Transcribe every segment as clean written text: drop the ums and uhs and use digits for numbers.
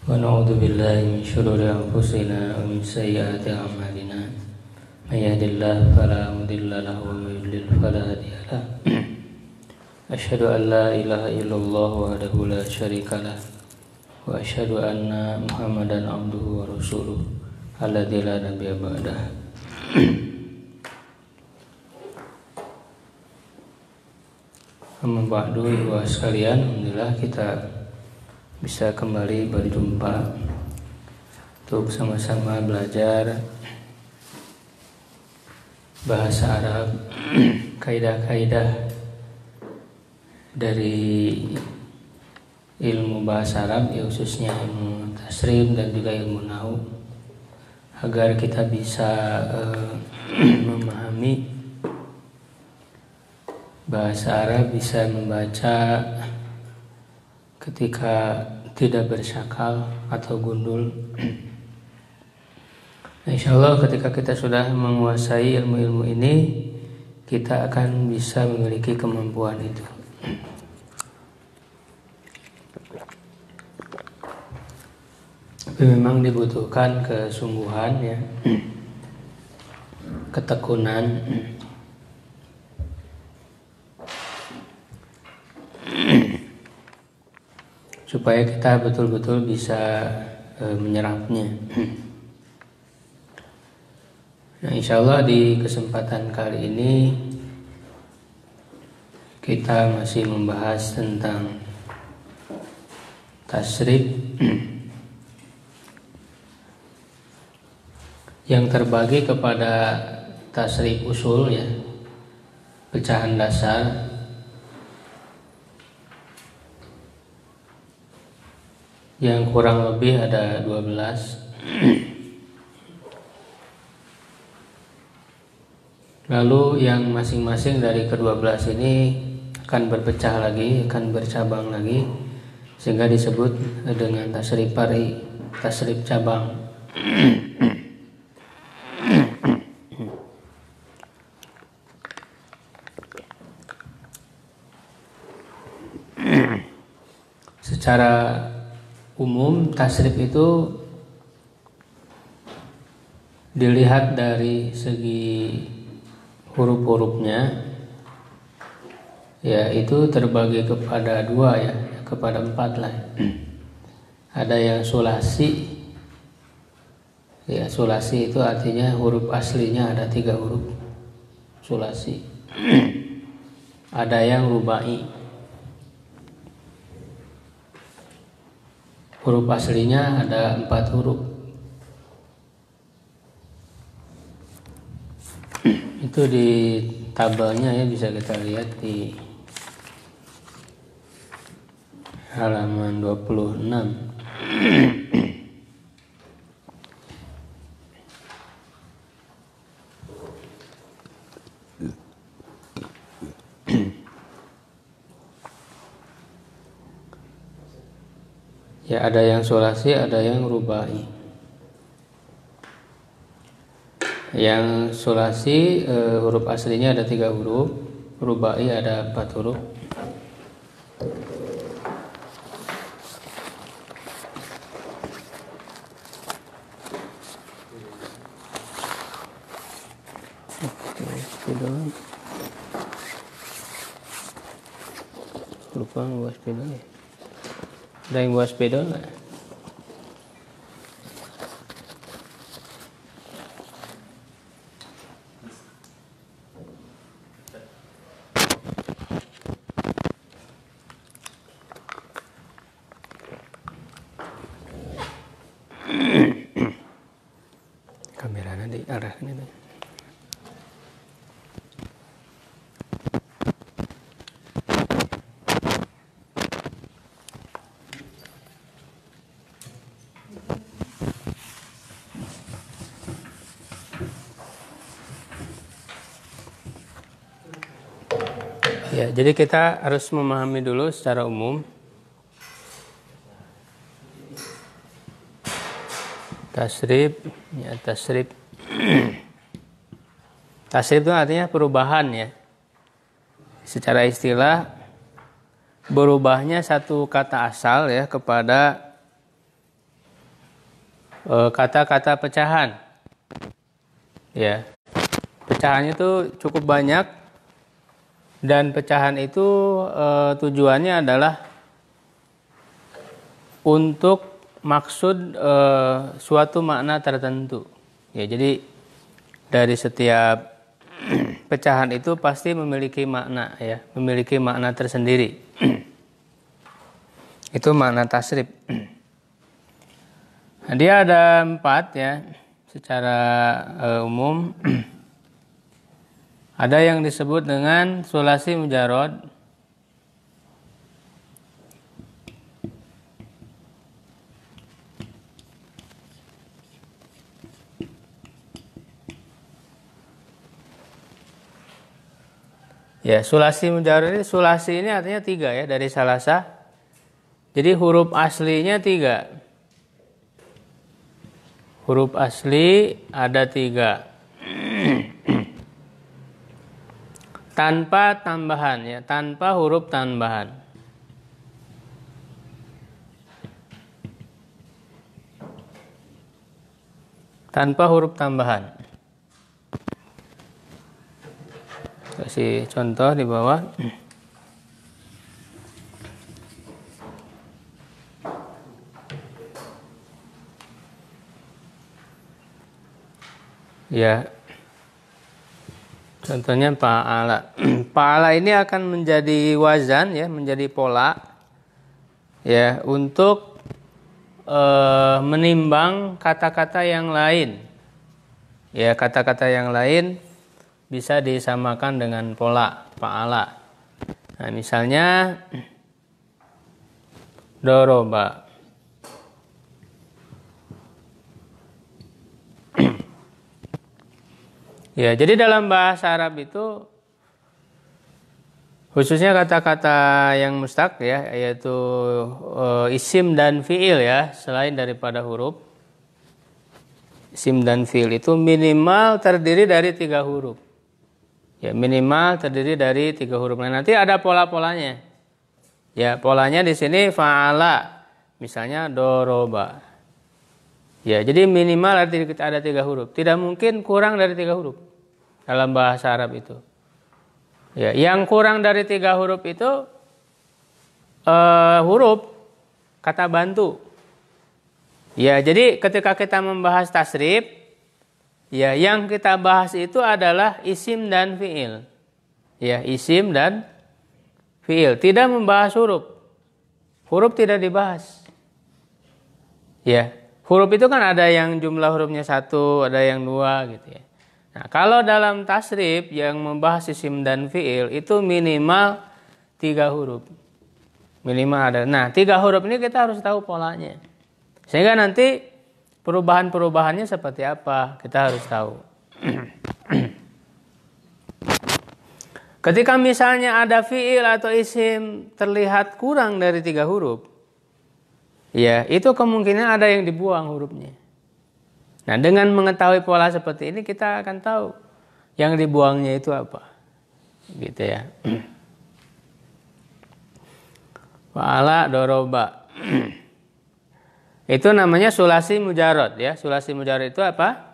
ونعوذ بالله من شرور أنفسنا ومن سيئات أعمالنا من يهد الله فلا مضل له ومن يضلل فلا هادي له أشهد أن لا إله إلا الله وحده لا شريك له وأشهد أن محمدا عبده ورسوله الذي لا نبي بعده. Amma ba'du, ibu sekalian, alhamdulillah kita bisa kembali berjumpa untuk sama-sama belajar bahasa Arab, kaidah-kaidah dari ilmu bahasa Arab, ya khususnya ilmu tasrif dan juga ilmu nahwu, agar kita bisa memahami bahasa Arab, bisa membaca ketika tidak bersakal atau gundul. Insya Allah ketika kita sudah menguasai ilmu-ilmu ini, kita akan bisa memiliki kemampuan itu. Tapi memang dibutuhkan kesungguhan, ya, ketekunan, supaya kita betul-betul bisa menyerapnya. Nah, insya Allah di kesempatan kali ini kita masih membahas tentang tasrif yang terbagi kepada tasrif usul, ya, pecahan dasar, yang kurang lebih ada 12. Lalu yang masing-masing dari ke-12 ini akan berpecah lagi, akan bercabang lagi, sehingga disebut dengan tasrif fari, tasrif cabang. Secara umum tasrif itu dilihat dari segi huruf-hurufnya, ya, itu terbagi kepada 2, ya, kepada 4 lah. Ada yang sulasi, ya, sulasi itu artinya huruf aslinya ada 3 huruf, sulasi. Ada yang rubai, huruf aslinya ada 4 huruf. Itu di tabelnya, ya, bisa kita lihat di halaman 26. Ya, ada yang sulasi, ada yang rubai. Yang sulasi huruf aslinya ada 3 huruf, rubai ada 4 huruf. Lupa bawa sepeda, ya. Ada yang bawa sepeda nggak? Kameranya diarahkan itu. Ya, jadi kita harus memahami dulu secara umum tasrif, ya, tasrif. Tasrif itu artinya perubahan, ya. Secara istilah berubahnya satu kata asal ya kepada kata-kata pecahan. Ya. Pecahannya itu cukup banyak dan pecahan itu tujuannya adalah untuk maksud suatu makna tertentu. Ya, jadi dari setiap pecahan itu pasti memiliki makna ya, memiliki makna tersendiri. Itu makna tasrif. Nah, dia ada 4 ya secara umum. Ada yang disebut dengan sulasi mujarrad. Ya, sulasi mujarrad ini, sulasi ini artinya 3 ya, dari salasa. Jadi huruf aslinya 3. Huruf asli ada 3. Tanpa tambahan ya, tanpa huruf tambahan. Tanpa huruf tambahan. Kasih contoh di bawah. Ya. Contohnya fa'ala. Fa'ala ini akan menjadi wazan ya, menjadi pola ya untuk menimbang kata-kata yang lain. Ya, kata-kata yang lain bisa disamakan dengan pola fa'ala. Nah, misalnya doroba. Ya, jadi dalam bahasa Arab itu khususnya kata-kata yang mustaq ya, yaitu isim dan fiil ya, selain daripada huruf. Isim dan fiil itu minimal terdiri dari 3 huruf. Ya, minimal terdiri dari 3 huruf. Nah, nanti ada pola-polanya. Ya, polanya di sini fa'ala. Misalnya doroba. Ya, jadi minimal ada 3 huruf. Tidak mungkin kurang dari 3 huruf dalam bahasa Arab itu. Ya, yang kurang dari 3 huruf itu huruf kata bantu. Ya, jadi ketika kita membahas tasrif, ya, yang kita bahas itu adalah isim dan fiil. Ya, isim dan fiil. Tidak membahas huruf. Huruf tidak dibahas. Ya, huruf itu kan ada yang jumlah hurufnya 1, ada yang 2 gitu ya. Nah, kalau dalam tasrif yang membahas isim dan fiil itu minimal 3 huruf. Minimal ada. Nah, 3 huruf ini kita harus tahu polanya. Sehingga nanti perubahan-perubahannya seperti apa, kita harus tahu. Ketika misalnya ada fiil atau isim terlihat kurang dari 3 huruf, ya, itu kemungkinan ada yang dibuang hurufnya. Nah, dengan mengetahui pola seperti ini kita akan tahu yang dibuangnya itu apa. Gitu ya. Fa'ala doroba. Itu namanya sulasi mujarrad ya. Sulasi mujarrad itu apa?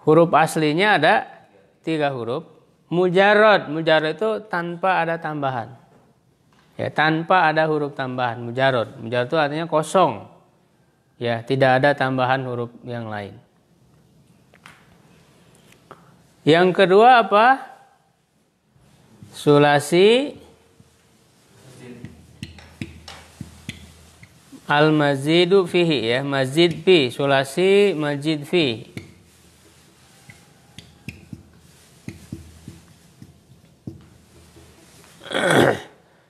Huruf aslinya ada 3 huruf. Mujarrad itu tanpa ada tambahan. Ya, tanpa ada huruf tambahan, mujarrad. Mujarrad itu artinya kosong. Ya, tidak ada tambahan huruf yang lain. Yang kedua apa? Sulasi al-mazidu fihi ya, mazid fi, sulasi mazid fi.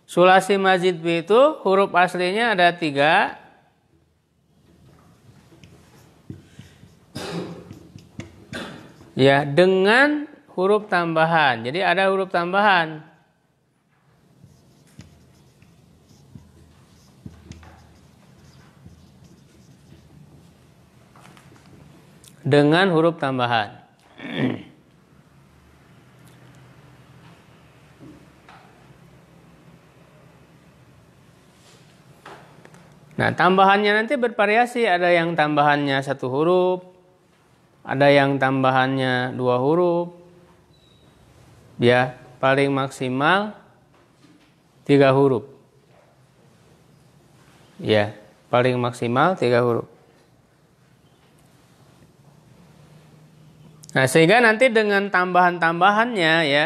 Sulasi mazid fi itu huruf aslinya ada 3. Ya, dengan huruf tambahan. Jadi ada huruf tambahan. Dengan huruf tambahan. Nah, tambahannya nanti bervariasi, ada yang tambahannya 1 huruf, ada yang tambahannya 2 huruf. Ya, paling maksimal 3 huruf. Ya, paling maksimal 3 huruf. Nah, sehingga nanti dengan tambahan-tambahannya ya,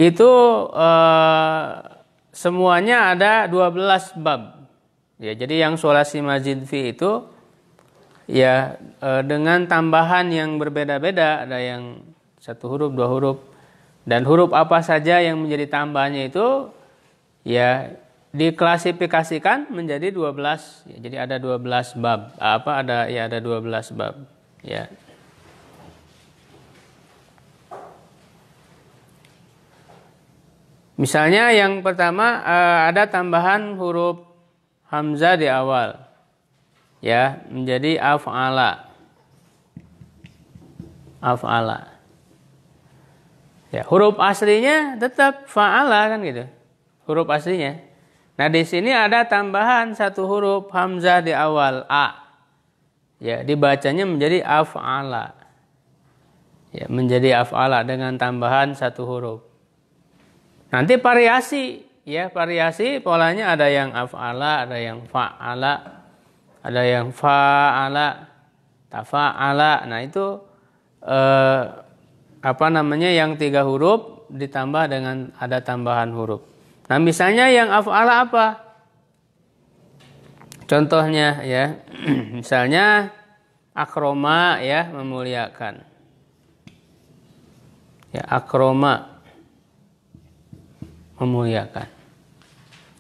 itu semuanya ada 12 bab. Ya, jadi yang sholasi mazid fi itu ya dengan tambahan yang berbeda-beda, ada yang 1 huruf, 2 huruf, dan huruf apa saja yang menjadi tambahannya itu ya diklasifikasikan menjadi 12. Ya, jadi ada 12 bab. Ada 12 bab. Ya. Misalnya yang pertama ada tambahan huruf hamzah di awal. Ya, menjadi af'ala. Af'ala. Ya, huruf aslinya tetap fa'ala kan gitu. Huruf aslinya. Nah, di sini ada tambahan 1 huruf hamzah di awal, a. Ya, dibacanya menjadi af'ala. Ya, menjadi af'ala dengan tambahan 1 huruf. Nanti variasi, ya, variasi polanya ada yang af'ala, ada yang fa'ala, ada yang fa'ala, tafa'ala. Nah, itu yang 3 huruf ditambah dengan ada tambahan huruf. Nah, misalnya yang af'ala apa? Contohnya ya, misalnya akroma ya, memuliakan. Ya, akroma memuliakan.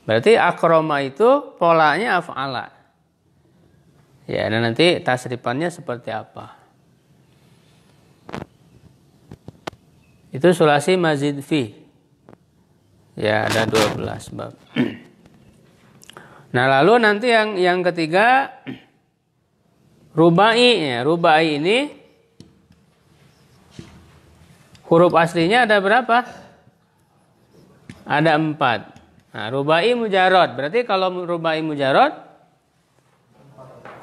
Berarti akroma itu polanya af'ala. Ya, dan nanti tasrifannya seperti apa? Itu sulasi mazid fi. Ya, ada 12 bab. Nah, lalu nanti yang ketiga rubai. Ya, rubai ini huruf aslinya ada berapa? Ada 4. Nah, rubai mujarrad. Berarti kalau rubai mujarrad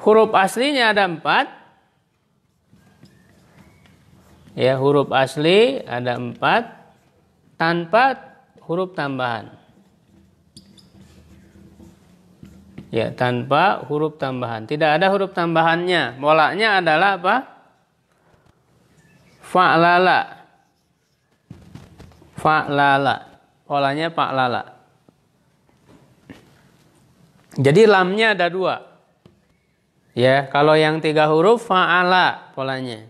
huruf aslinya ada 4. Ya, huruf asli ada 4 tanpa huruf tambahan. Ya, tanpa huruf tambahan. Tidak ada huruf tambahannya. Polanya adalah apa? Fa'lala. Fa'lala. Polanya fa'lala. Jadi lamnya ada 2. Ya, kalau yang 3 huruf fa'ala polanya.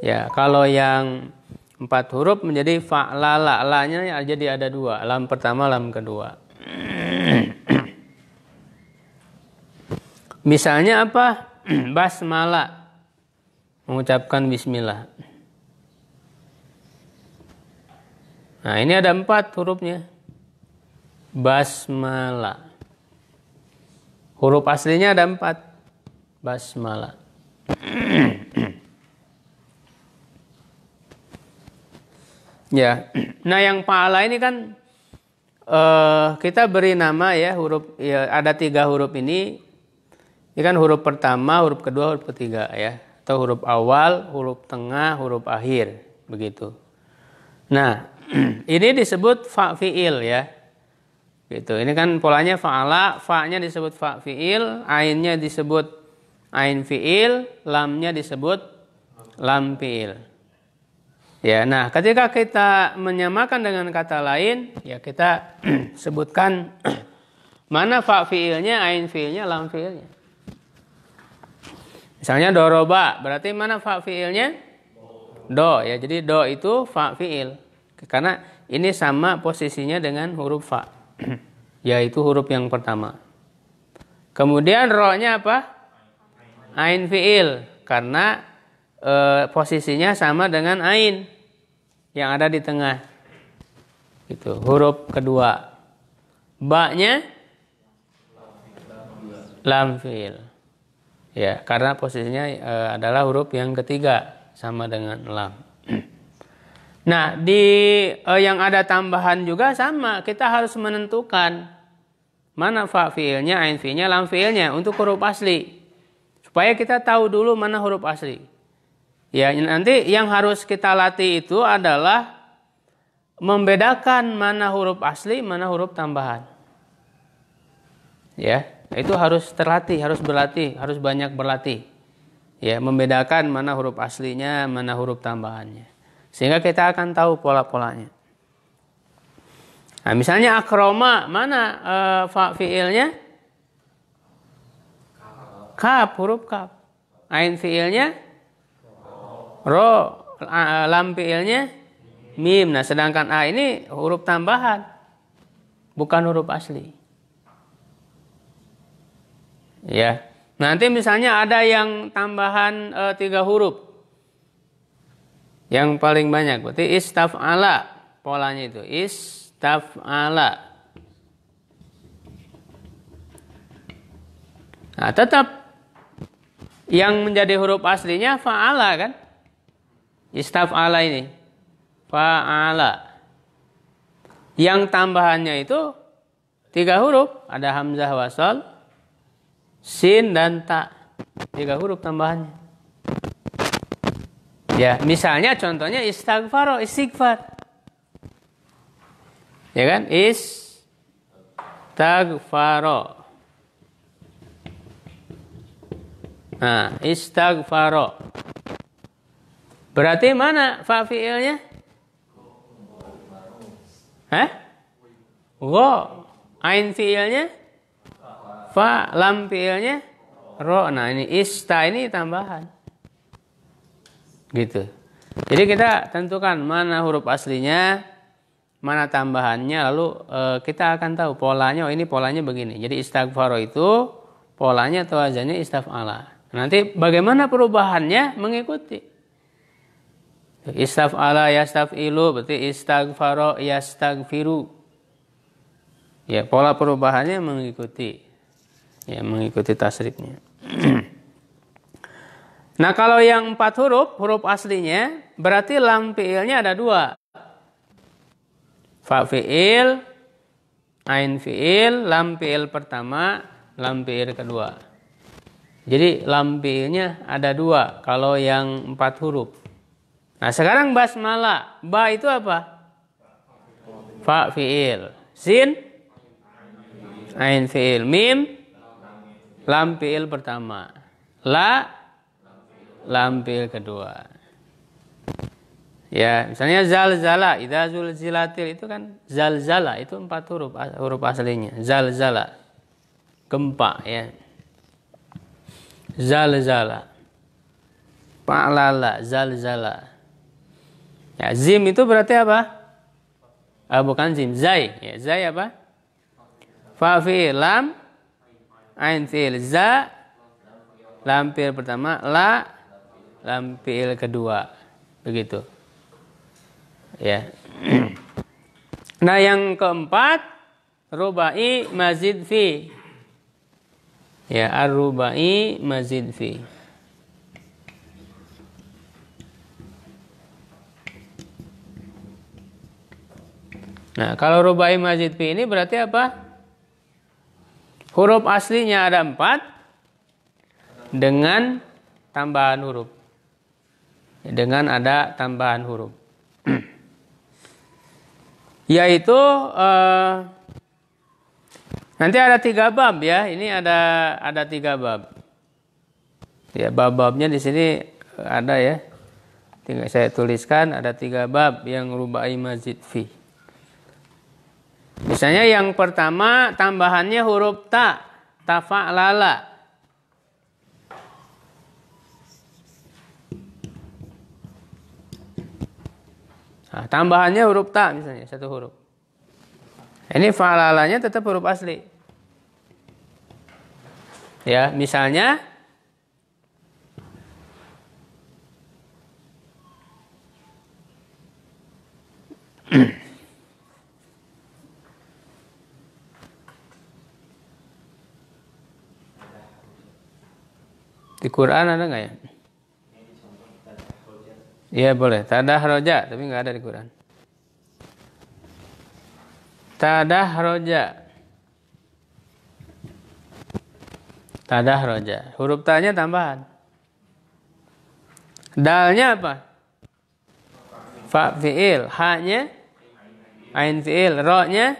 Ya, kalau yang 4 huruf menjadi fa'lala. La-nya jadi ada 2. Lam pertama, lam kedua. Misalnya apa? Basmalah. Mengucapkan bismillah. Nah, ini ada 4 hurufnya. Basmalah. Huruf aslinya ada 4. Basmalah. Ya. Nah, yang fa'ala ini kan kita beri nama ya, huruf ya, ada 3 huruf ini. Ini kan huruf pertama, huruf kedua, huruf ketiga ya. Atau huruf awal, huruf tengah, huruf akhir. Begitu. Nah, ini disebut fa' fi'il ya. Gitu. Ini kan polanya fa'ala, fa-nya disebut fa' fi'il, ainnya disebut ain fi'il, lamnya disebut lam fi'il. Ya, nah ketika kita menyamakan dengan kata lain, ya kita sebutkan mana fa' fi'ilnya, ain fi'ilnya, lam fi'ilnya. Misalnya doroba, berarti mana fa' fi'ilnya? Do, ya. Jadi do itu fa' fi'il. Karena ini sama posisinya dengan huruf fa'. Yaitu huruf yang pertama. Kemudian ro-nya apa? Ain fi'il. Karena posisinya sama dengan ain yang ada di tengah. Itu huruf kedua. Ba-nya lam fi'il. Ya, karena posisinya adalah huruf yang ketiga sama dengan lam. Nah, di yang ada tambahan juga sama, kita harus menentukan mana fa fiilnya, ain fiilnya, lam fiilnya untuk huruf asli. Supaya kita tahu dulu mana huruf asli. Ya, nanti yang harus kita latih itu adalah membedakan mana huruf asli, mana huruf tambahan. Ya, itu harus terlatih, harus berlatih, harus banyak berlatih. Ya, membedakan mana huruf aslinya, mana huruf tambahannya. Sehingga kita akan tahu pola-polanya. Nah, misalnya akroma, mana fa fiilnya? Kaf, huruf kaf. Ain fiilnya? Ro. Lam fiilnya? Mim. Nah, sedangkan A ini huruf tambahan. Bukan huruf asli. Ya. Nanti misalnya ada yang tambahan 3 huruf. Yang paling banyak. Berarti istaf'ala. Polanya itu. Istaf'ala. Nah, tetap yang menjadi huruf aslinya fa'ala kan? Istaf'ala ini. Fa'ala. Yang tambahannya itu 3 huruf. Ada hamzah wasal, sin dan ta. 3 huruf tambahannya. Ya, misalnya contohnya istighfar. Ya kan? Istighfar. Nah, istighfar. Berarti mana fa fiilnya? Go. Ain fiilnya? Fa. Lam fiilnya? Ro. Nah, ini ista ini tambahan. Gitu. Jadi kita tentukan mana huruf aslinya, mana tambahannya, lalu kita akan tahu polanya. Oh, ini polanya begini. Jadi istighfar itu polanya atau wazannya istaf'ala. Nanti bagaimana perubahannya mengikuti. Istaf'ala yastaf'ilu berarti istaghfaro yastaghfiru. Ya, pola perubahannya mengikuti. Ya, mengikuti tasrifnya. Nah, kalau yang 4 huruf aslinya berarti lam fiilnya ada 2. Fa fiil, ain fiil, lam fiil pertama, lam fiil kedua. Jadi lam fiilnya ada 2 kalau yang 4 huruf. Nah, sekarang basmalah. Ba itu apa? Fa fiil. Sin, ain fiil. Mim, lam fiil pertama. La, lam fiil kedua. Ya, misalnya zalzala, idza zulzilatil itu kan zalzala itu 4 huruf aslinya. Zalzala. Gempa ya. Zalzala. Pa'lala, zalzala. Ya, zim itu berarti apa? Bukan zim, zai. Ya, zai apa? Fa fiil lam, ain fiil za, lam fiil pertama, la, lam fiil kedua. Begitu. Ya. Nah, yang keempat rubai mazid fi. Ya, ar-rubai mazid fi. Nah, kalau rubai mazid fi ini berarti apa? Huruf aslinya ada 4 dengan tambahan huruf. Dengan ada tambahan huruf. Yaitu nanti ada 3 bab ya. Ini ada 3 bab. Ya, bab-babnya di sini ada ya. Tinggal saya tuliskan ada 3 bab yang rubai mazid fi. Misalnya yang pertama tambahannya huruf ta, tafa'lala. Nah, tambahannya huruf ta misalnya 1 huruf. Ini fa'lalanya tetap huruf asli. Ya, misalnya di Quran ada nggak ya? Iya boleh. Tadah roja, tapi nggak ada di Quran. Tadah roja. Tadahroja. Huruf ta-nya tambahan. Dalnya apa? Fa fi'il. Ha-nya ain fi'il. Ro-nya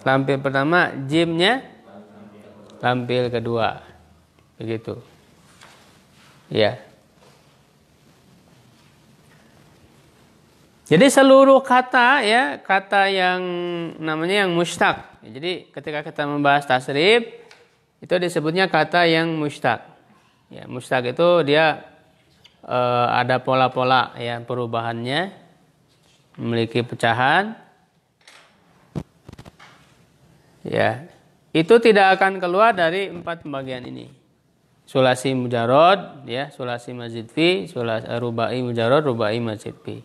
lam fi'il pertama. Jim-nya lam fi'il kedua. Begitu. Ya. Jadi seluruh kata ya, kata yang namanya yang mushtaq. Jadi ketika kita membahas tasrif itu disebutnya kata yang mushtaq. Ya, mushtaq itu dia ada pola-pola ya perubahannya, memiliki pecahan. Ya, itu tidak akan keluar dari 4 pembagian ini. Sulasi mujarrad, ya, sulasi mazid fi, rubai mujarrad, rubai mazid fi.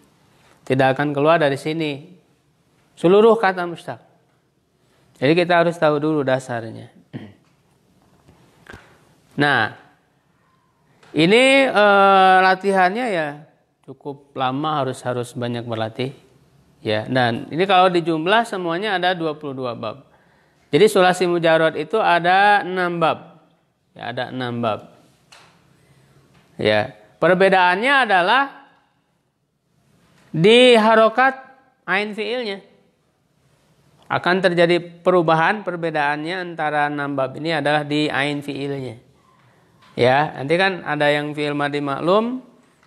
Tidak akan keluar dari sini. Seluruh kata mushtaq. Jadi kita harus tahu dulu dasarnya. Nah, ini latihannya ya cukup lama, harus banyak berlatih. Ya, dan ini kalau dijumlah semuanya ada 22 bab. Jadi sulasi mujarrad itu ada 6 bab. Ya, ada 6 bab. Ya, perbedaannya adalah di harokat ain fi'ilnya. Akan terjadi perubahan, perbedaannya antara 6 bab ini adalah di ain fi'ilnya. Ya, nanti kan ada yang fi'il madhi maklum,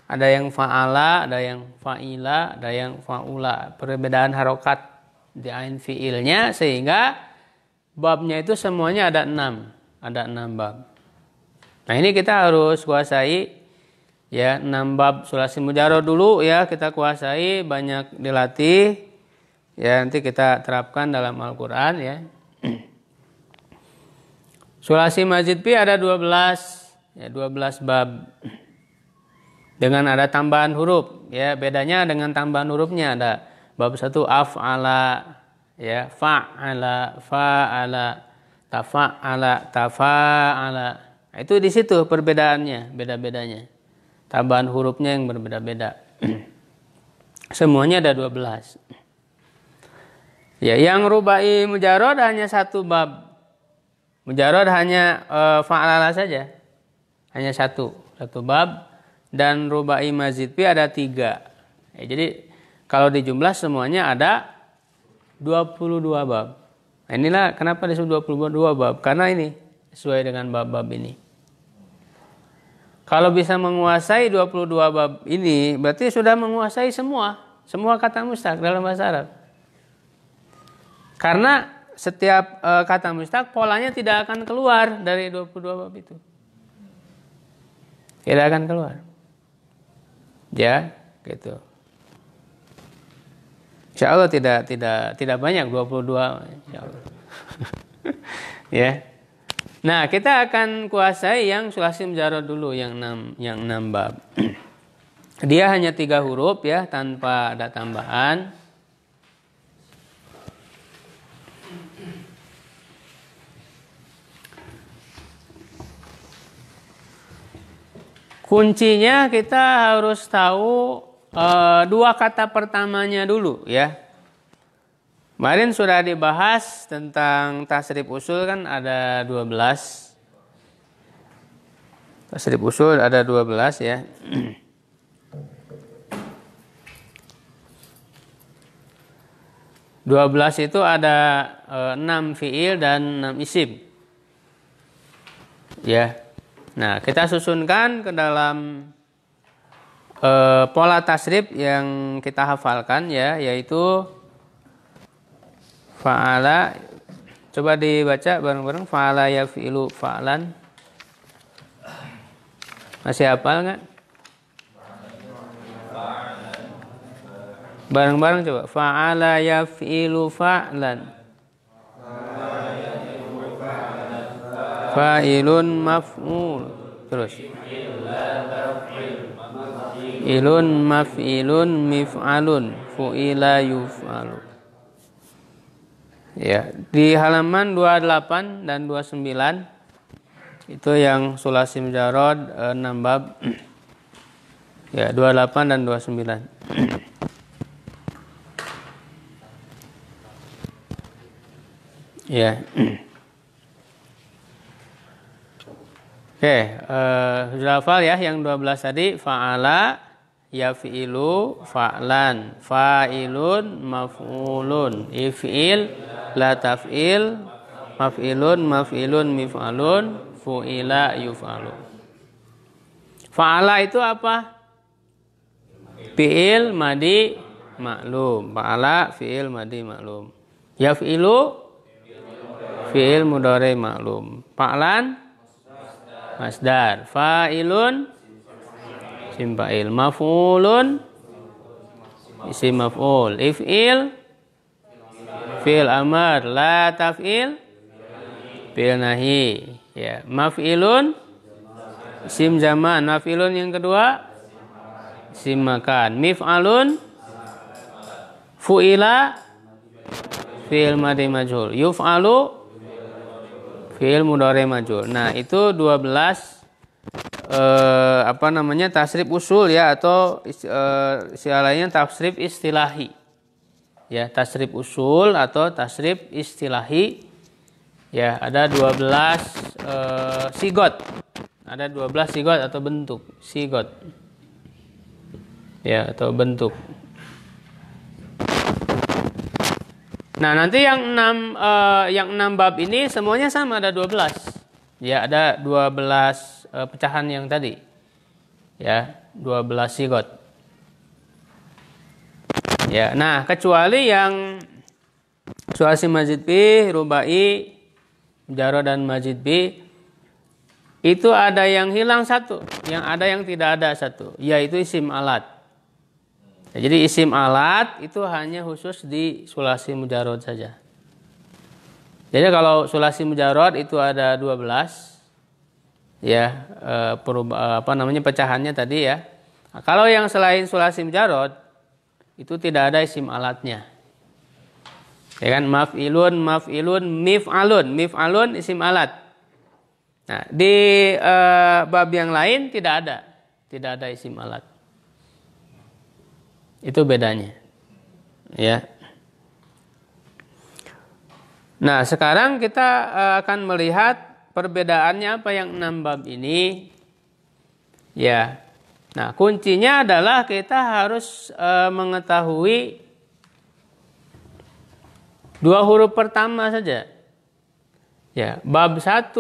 ada yang fa'ala, ada yang fa'ila, ada yang fa'ula. Perbedaan harokat di ain fi'ilnya sehingga babnya itu semuanya ada 6. Ada 6 bab. Nah, ini kita harus kuasai ya 6 bab sulasi mujarrad dulu ya, kita kuasai, banyak dilatih. Ya, nanti kita terapkan dalam Al-Qur'an ya. Sulasi mazid fi ada 12. Ya, 12 bab dengan ada tambahan huruf ya, bedanya dengan tambahan hurufnya ada bab 1 af'ala ya, fa'ala, fa'ala, tafa'ala, tafa'ala. Nah, itu di situ perbedaannya, beda-bedanya, tambahan hurufnya yang berbeda-beda. Semuanya ada 12 ya. Yang rubai mujarrad hanya 1 bab. Mujarrad hanya fa'ala saja, hanya satu bab, dan rubai mazid fi ada 3. Ya, jadi kalau dijumlah semuanya ada 22 bab. Nah, inilah kenapa disebut 22 bab, karena ini sesuai dengan bab-bab ini. Kalau bisa menguasai 22 bab ini berarti sudah menguasai semua kata mushtaq dalam bahasa Arab. Karena setiap kata mushtaq polanya tidak akan keluar dari 22 bab itu. Tidak akan keluar. Ya, gitu. Insya Allah tidak banyak 22. Insya Allah. Ya. Nah, kita akan kuasai yang sulasi mujarrad dulu, yang 6 bab. Dia hanya 3 huruf ya, tanpa ada tambahan. Kuncinya kita harus tahu 2 kata pertamanya dulu ya. Kemarin sudah dibahas tentang tasrif usul kan ada 12. Tasrif usul ada 12 ya. Dua belas itu ada 6 fiil dan 6 isim. Ya. Nah, kita susunkan ke dalam pola tasrif yang kita hafalkan ya, yaitu fa'ala. Coba dibaca bareng-bareng, fa'ala yaf'ilu fa'lan. Masih hafal enggak? Bareng-bareng coba, fa'ala yaf'ilu fa'lan. Fa'ilun maf'ul. Terus. Ilun maf'ilun mif'alun fu'ila yuf'alu. Ya, di halaman 28 dan 29 itu yang sulasi mujarrad 6 bab. Ya, 28 dan 29. Ya. Oke, sudah hafal ya yang 12 tadi. Fa'ala, yafi'ilu, fa'lan, fa'ilun, maf'ulun, if'il, la taf'il, maf'ilun, maf'ilun, mif'alun, fu'ila, yuf'alu. Fa'ala itu apa? Fi'il madi maklum. Fa'ala fi'il madi maklum. Yaf'ilu fi'il mudhari maklum. Fa'lan masdar. Fa'ilun isim fa'il. Maf'ulun isim maf'ul. If'il fi'il amar. La taf'il fi'il nahi. Ya, maf'ilun isim zaman. Maf'ilun yang kedua isim makan. Mif'alun fu'ila fi'il madi majhul. Yuf'alu fi'il mudhari majhul. Nah, itu 12 tasrif usul ya, atau istilahnya tasrif istilahi. Ya, tasrif usul atau tasrif istilahi. Ya, ada 12 sigot. Ada 12 sigot atau bentuk. Sigot. Ya, atau bentuk. Nah, nanti yang 6 bab ini semuanya sama, ada 12. Ya, ada 12 pecahan yang tadi. Ya, 12 sigot. Ya, nah kecuali yang sulasi mazid bi, rubai, jaro dan mazid bi, itu ada yang hilang satu, yang ada yang tidak ada satu, yaitu isim alat. Ya, jadi isim alat itu hanya khusus di sulasi mujarrad saja. Jadi kalau sulasi mujarrad itu ada 12 ya, pecahannya tadi ya. Nah, kalau yang selain sulasi mujarrad itu tidak ada isim alatnya. Ya kan, maf'ilun, maf'ilun, mif'alun isim alat. Nah, di bab yang lain tidak ada isim alat. Itu bedanya. Ya. Nah, sekarang kita akan melihat perbedaannya apa yang 6 bab ini. Ya. Nah, kuncinya adalah kita harus mengetahui 2 huruf pertama saja. Ya, bab 1